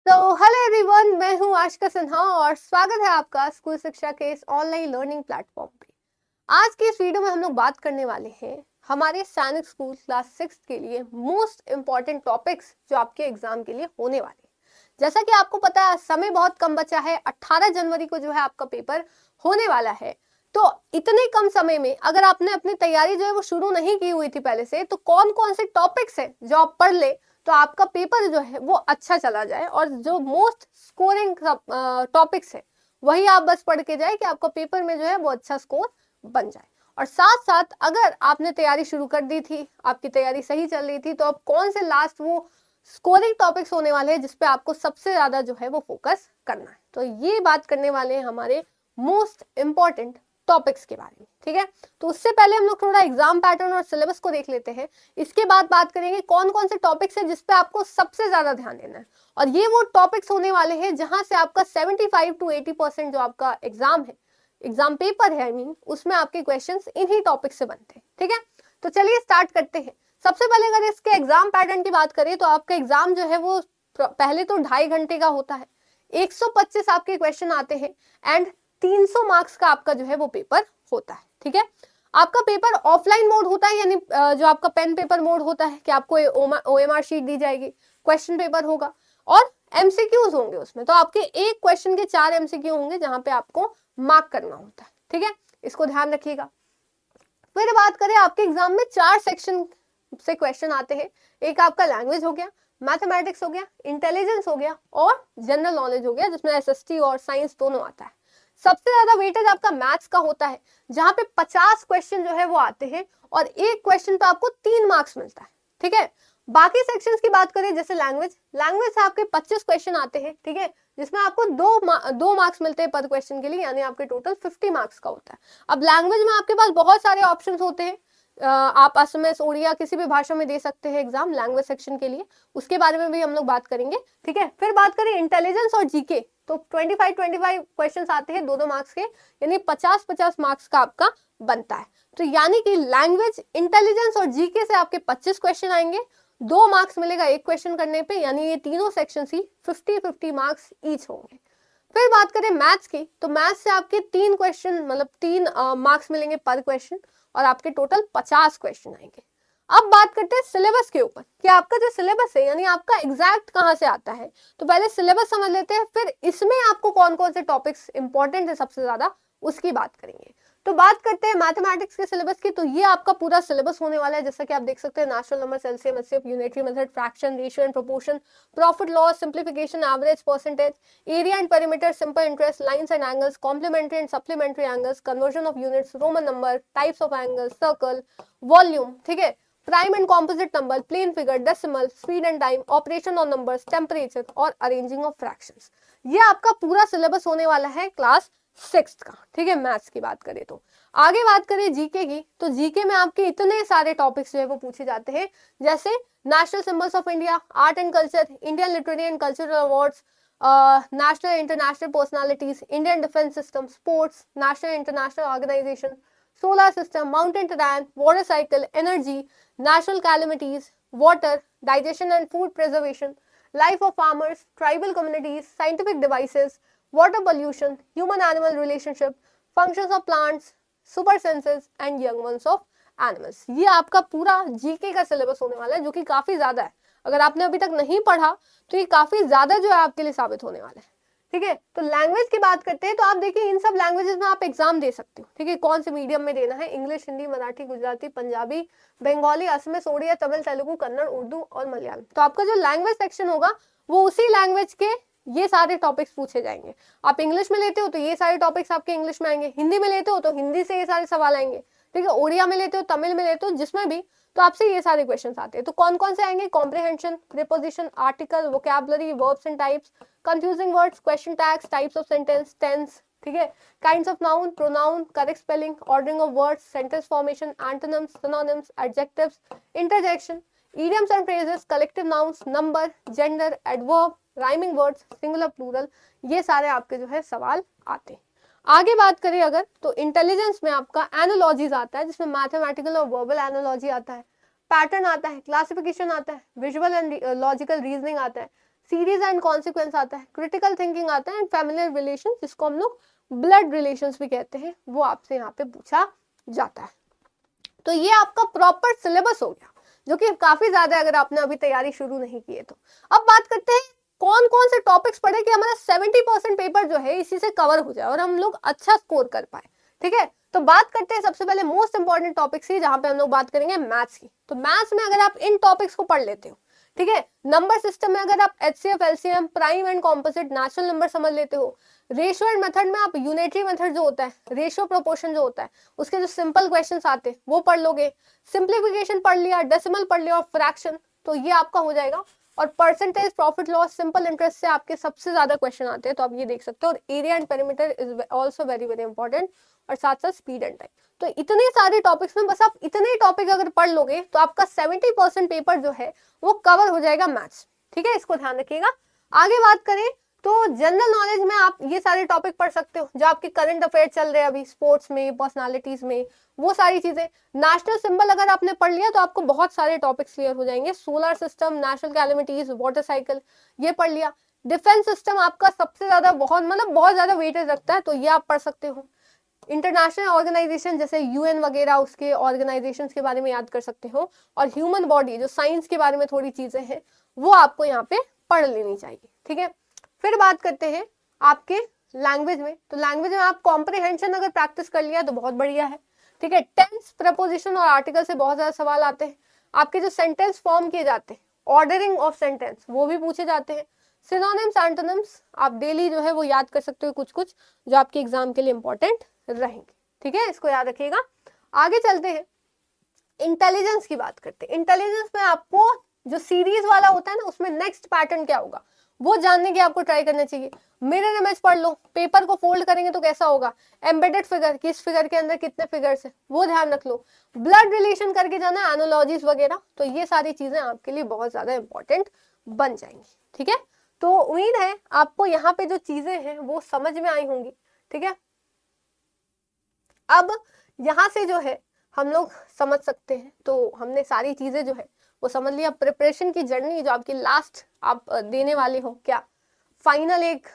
तो hello everyone, मैं हूं आशिका सिन्हा और स्वागत है आपका स्कूल शिक्षा के इस ऑनलाइन लर्निंग प्लेटफॉर्म पे। आज की इस वीडियो में हम लोग बात करने वाले हैं हमारे सैनिक स्कूल क्लास 6 के लिए मोस्ट इम्पॉर्टेंट टॉपिक्स जो आपके एग्जाम के लिए होने वाले हैं। जैसा कि आपको पता है, समय बहुत कम बचा है। 18 जनवरी को जो है आपका पेपर होने वाला है। तो इतने कम समय में अगर आपने अपनी तैयारी जो है वो शुरू नहीं की हुई थी पहले से, तो कौन कौन से टॉपिक्स है जो आप पढ़ ले तो आपका पेपर जो है वो अच्छा चला जाए, और जो मोस्ट स्कोरिंग टॉपिक्स है वही आप बस पढ़ के जाए कि आपका पेपर में जो है वो अच्छा स्कोर बन जाए। और साथ साथ अगर आपने तैयारी शुरू कर दी थी, आपकी तैयारी सही चल रही थी, तो अब कौन से लास्ट वो स्कोरिंग टॉपिक्स होने वाले हैं जिसपे आपको सबसे ज्यादा जो है वो फोकस करना है। तो ये बात करने वाले हैं हमारे मोस्ट इंपॉर्टेंट टॉपिक्स के बारे में, ठीक है। तो उससे पहले हम लोग थोड़ा एग्जाम पैटर्न और सिलेबस को देख लेते हैं। इसके बाद बात करेंगे कौन कौन से टॉपिक्स है जिसपे आपको सबसे ज्यादा ध्यान देना है। और ये वो टॉपिक्स होने वाले हैं जहां से आपका 75 to 80% जो आपका एग्जाम है, एग्जाम पेपर है आई मीन, उसमें आपके क्वेश्चंस इन्हीं टॉपिक से बनते हैं, ठीक है। तो चलिए स्टार्ट करते हैं। सबसे पहले अगर इसके एग्जाम पैटर्न की बात करें तो आपका एग्जाम जो है वो पहले तो 2.5 घंटे का होता है। 125 आपके क्वेश्चन आते हैं एंड 300 मार्क्स का आपका जो है वो पेपर होता है, ठीक है। आपका पेपर ऑफलाइन मोड होता है, यानी जो आपका पेन पेपर मोड होता है कि आपको ओएमआर शीट दी जाएगी, क्वेश्चन पेपर होगा और एमसीक्यूज होंगे उसमें। तो आपके एक क्वेश्चन के 4 एमसीक्यू होंगे जहां पे आपको मार्क करना होता है, ठीक है। इसको ध्यान रखिएगा। फिर बात करें, आपके एग्जाम में 4 सेक्शन से क्वेश्चन आते हैं। एक आपका लैंग्वेज हो गया, मैथमेटिक्स हो गया, इंटेलिजेंस हो गया और जनरल नॉलेज हो गया, जिसमें एसएसटी और साइंस दोनों आता है। सबसे ज्यादा वेटेज आपका मैथ्स का होता है, जहां पे 50 क्वेश्चन जो है वो आते हैं और एक क्वेश्चन पे आपको 3 मार्क्स मिलता है, ठीक है। बाकी सेक्शंस की बात करें, जैसे लैंग्वेज से आपके 25 क्वेश्चन आते हैं, ठीक है, जिसमें आपको दो मार्क्स मिलते हैं पर क्वेश्चन के लिए, यानी आपके टोटल 50 मार्क्स का होता है। अब लैंग्वेज में आपके पास बहुत सारे ऑप्शंस होते हैं। आप असमिया, ओडिया किसी भी भाषा में दे सकते हैं एग्जाम लैंग्वेज सेक्शन के लिए, उसके बारे में भी हम लोग बात करेंगे, ठीक है। फिर बात करें इंटेलिजेंस और जीके, तो 25 क्वेश्चंस आते हैं 2-2 मार्क्स के, यानी 50-50 मार्क्स का आपका बनता है। तो यानी कि लैंग्वेज, इंटेलिजेंस और जीके से आपके 25 क्वेश्चन आएंगे, 2 मार्क्स मिलेगा एक क्वेश्चन करने पे, यानी ये तीनों सेक्शन ही 50-50 मार्क्स ईच होंगे। फिर बात करें मैथ्स की, तो मैथ्स से आपके 3 क्वेश्चन मतलब 3 मार्क्स मिलेंगे पर क्वेश्चन और आपके टोटल 50 क्वेश्चन आएंगे। अब बात करते हैं सिलेबस के ऊपर कि आपका जो सिलेबस है, यानी आपका एग्जैक्ट कहाँ से आता है। तो पहले सिलेबस समझ लेते हैं, फिर इसमें आपको कौन कौन से टॉपिक्स इंपॉर्टेंट है सबसे ज्यादा, उसकी बात करेंगे। तो बात करते हैं मैथमेटिक्स के सिलेबस की, तो ये आपका पूरा सिलेबस होने वाला है। जैसा कि आप देख सकते हैं, natural number, LCM, HCF, unitary method, fraction, ratio and proportion, profit loss, simplification, average, percentage, area and perimeter, simple interest, lines and angles, complementary and supplementary angles, conversion of units, Roman number, types of angles, circle, volume, ठीक है, prime and composite number, plane figure, decimal, speed and time, operation on numbers, temperature और arranging of fractions. ये आपका पूरा syllabus होने वाला है class 6 का, ठीक है। मैथ्स की बात करें तो आगे बात करें जीके की, तो जीके में आपके इतने सारे टॉपिक्स जो है वो पूछे जाते हैं, जैसे national symbols of India, art and culture, Indian literary and cultural awards, national international personalities, Indian defence system, sports, national international organisation, solar system, mountain terrain, water cycle, energy, natural calamities, water, digestion and food preservation, life of farmers, tribal communities, scientific devices, water pollution, human-animal relationship, functions of plants, super senses and young ones of animals। ये आपका पूरा GK का syllabus होने वाला है, जो कि काफी ज्यादा है। अगर आपने अभी तक नहीं पढ़ा तो ये काफी ज्यादा जो है आपके लिए साबित होने वाला है, ठीक है। तो लैंग्वेज की बात करते हैं, तो आप देखिए इन सब लैंग्वेजेस में आप एग्जाम दे सकते हो, ठीक है। कौन से मीडियम में देना है, इंग्लिश, हिंदी, मराठी, गुजराती, पंजाबी, बंगाली, असमिया, ओडिया, तमिल, तेलुगु, कन्नड़, उर्दू और मलयालम। तो आपका जो लैंग्वेज सेक्शन होगा वो उसी लैंग्वेज के ये सारे टॉपिक्स पूछे जाएंगे। आप इंग्लिश में लेते हो तो ये सारे टॉपिक्स आपके इंग्लिश में आएंगे, हिंदी में लेते हो तो हिंदी से ये सारे सवाल आएंगे, ठीक है। ओडिया में लेते हो, तमिल में लेते हो, जिसमें भी, तो आपसे ये सारे क्वेश्चंस आते हैं। तो कौन कौन से आएंगे, comprehension, preposition, article, vocabulary, verbs and types, confusing words, question tags, types of sentence, tense, ठीक है, kinds of noun, pronoun, correct spelling, ordering of words, sentence formation, antonyms, synonyms, adjectives, interjection, idioms and phrases, collective nouns, number, gender, adverb, rhyming words, singular, plural, ये सारे आपके जो है सवाल आते हैं। आगे बात करें अगर, तो इंटेलिजेंस में आपका एनालॉजीज आता है, जिसमें मैथमेटिकल और वर्बल एनालॉजी आता है, पैटर्न आता है, क्लासिफिकेशन आता है, विजुअल एंड लॉजिकल रीजनिंग आता है, सीरीज एंड कॉन्सिक्वेंस आता है, क्रिटिकल थिंकिंग आता है, एंड फैमिलियर रिलेशन जिसको हम लोग ब्लड रिलेशंस भी कहते हैं, वो आपसे यहाँ पे पूछा जाता है। तो ये आपका प्रॉपर सिलेबस हो गया, जो कि काफी ज्यादा है अगर आपने अभी तैयारी शुरू नहीं की है तो। अब बात करते हैं कौन कौन से टॉपिक्स पढ़े कि हमारा 70% पेपर जो है इसी से कवर हो जाए और हम लोग अच्छा स्कोर कर पाए। ठीक है, तो बात करते हैं सबसे पहले मोस्ट इंपॉर्टेंट टॉपिक्स की, जहां पे हम लोग बात करेंगे मैथ्स की। तो मैथ्स में अगर आप इन टॉपिक्स को पढ़ लेते हो, ठीक है, नंबर सिस्टम में अगर आप HCF, LCM, prime and composite, natural number समझ लेते हो, रेशियो एंड मेथड में आप यूनिटरी मेथड जो होता है, रेशियो प्रोपोर्शन जो होता है, उसके जो सिंपल क्वेश्चंस आते हैं वो पढ़ लोगे, सिंप्लीफिकेशन पढ़ लिया, डेसिमल पढ़ लिया और फ्रैक्शन, तो ये आपका हो जाएगा। और percentage, profit loss, simple interest से आपके सबसे ज्यादा क्वेश्चन आते हैं, तो आप ये देख सकते हो। और area and perimeter is also very very important, और साथ साथ स्पीड एंड टाइम। तो इतने सारे टॉपिक्स में बस आप इतने टॉपिक अगर पढ़ लोगे तो आपका 70% पेपर जो है वो कवर हो जाएगा मैथ्स। ठीक है, इसको ध्यान रखिएगा। आगे बात करें तो जनरल नॉलेज में आप ये सारे टॉपिक पढ़ सकते हो जो आपके करंट अफेयर चल रहे हैं अभी, स्पोर्ट्स में, पर्सनालिटीज में, वो सारी चीजें। नेशनल सिंबल अगर आपने पढ़ लिया तो आपको बहुत सारे टॉपिक्स क्लियर हो जाएंगे। Solar system, national calamities, water cycle, ये पढ़ लिया। डिफेंस सिस्टम आपका सबसे ज्यादा बहुत ज्यादा वेटेज रखता है, तो ये आप पढ़ सकते हो। इंटरनेशनल ऑर्गेनाइजेशन जैसे यूएन वगैरह, उसके ऑर्गेनाइजेशन के बारे में याद कर सकते हो। और ह्यूमन बॉडी, जो साइंस के बारे में थोड़ी चीजें हैं, वो आपको यहाँ पे पढ़ लेनी चाहिए। ठीक है, फिर बात करते हैं आपके लैंग्वेज में। तो लैंग्वेज में आप कॉम्प्रिहेंशन अगर प्रैक्टिस कर लिया तो बहुत बढ़िया है। ठीक है, टेंस, प्रपोजिशन और आर्टिकल से बहुत ज्यादा सवाल आते हैं। आपके जो सेंटेंस फॉर्म किए जाते हैं, ऑर्डरिंग ऑफ सेंटेंस, वो भी पूछे जाते हैं। सिनोनिम्स, एंटोनिम्स आप डेली जो है वो याद कर सकते हो, कुछ कुछ जो आपके एग्जाम के लिए इंपॉर्टेंट रहेंगे। ठीक है, इसको याद रखिएगा। आगे चलते हैं, इंटेलिजेंस की बात करते हैं। इंटेलिजेंस में आपको जो सीरीज वाला होता है ना, उसमें नेक्स्ट पैटर्न क्या होगा वो जानने की आपको ट्राई करना चाहिए। मिरर इमेज पढ़ लो, पेपर को फोल्ड करेंगे तो कैसा होगा, एम्बेडेड फिगर, किस फिगर के अंदर कितने फिगर्स है वो ध्यान रख लो। ब्लड रिलेशन करके जाना, एनालॉजीज वगैरह, तो ये सारी चीजें आपके लिए बहुत ज्यादा इंपॉर्टेंट बन जाएंगी। ठीक है, तो उम्मीद है आपको यहाँ पे जो चीजें हैं वो समझ में आई होंगी। ठीक है, अब यहाँ से जो है हम लोग समझ सकते हैं, तो हमने सारी चीजें जो है वो समझ लिया। प्रिपरेशन की जर्नी जो आपकी लास्ट आप देने वाले हो, क्या फाइनल एक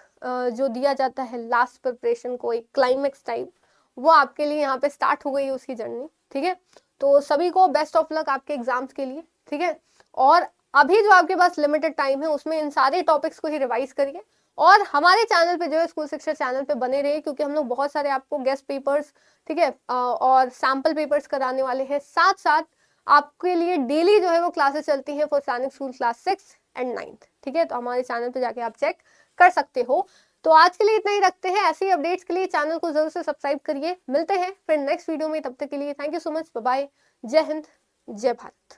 जो दिया जाता है लास्ट प्रिपरेशन को, एक क्लाइमेक्स टाइप, वो आपके लिए यहाँ पे स्टार्ट हो गई है उसकी जर्नी। ठीक है, तो सभी को बेस्ट ऑफ लक आपके एग्जाम्स के लिए। ठीक है, और अभी जो आपके पास लिमिटेड टाइम है उसमें इन सारे टॉपिक्स को ही रिवाइज करिए, और हमारे चैनल पे जो है स्कूल शिक्षा चैनल पे बने रहिए, क्योंकि हम लोग बहुत सारे आपको गेस्ट पेपर्स, ठीक है, और सैम्पल पेपर्स कराने वाले हैं। साथ साथ आपके लिए डेली जो है वो क्लासेस चलती हैं फॉर सैनिक स्कूल क्लास 6 एंड 9। ठीक है, तो हमारे चैनल पे जाके आप चेक कर सकते हो। तो आज के लिए इतना ही रखते हैं। ऐसी अपडेट्स के लिए चैनल को जरूर से सब्सक्राइब करिए। मिलते हैं फिर नेक्स्ट वीडियो में, तब तक के लिए thank you so much, bye bye, जय हिंद, जय भारत।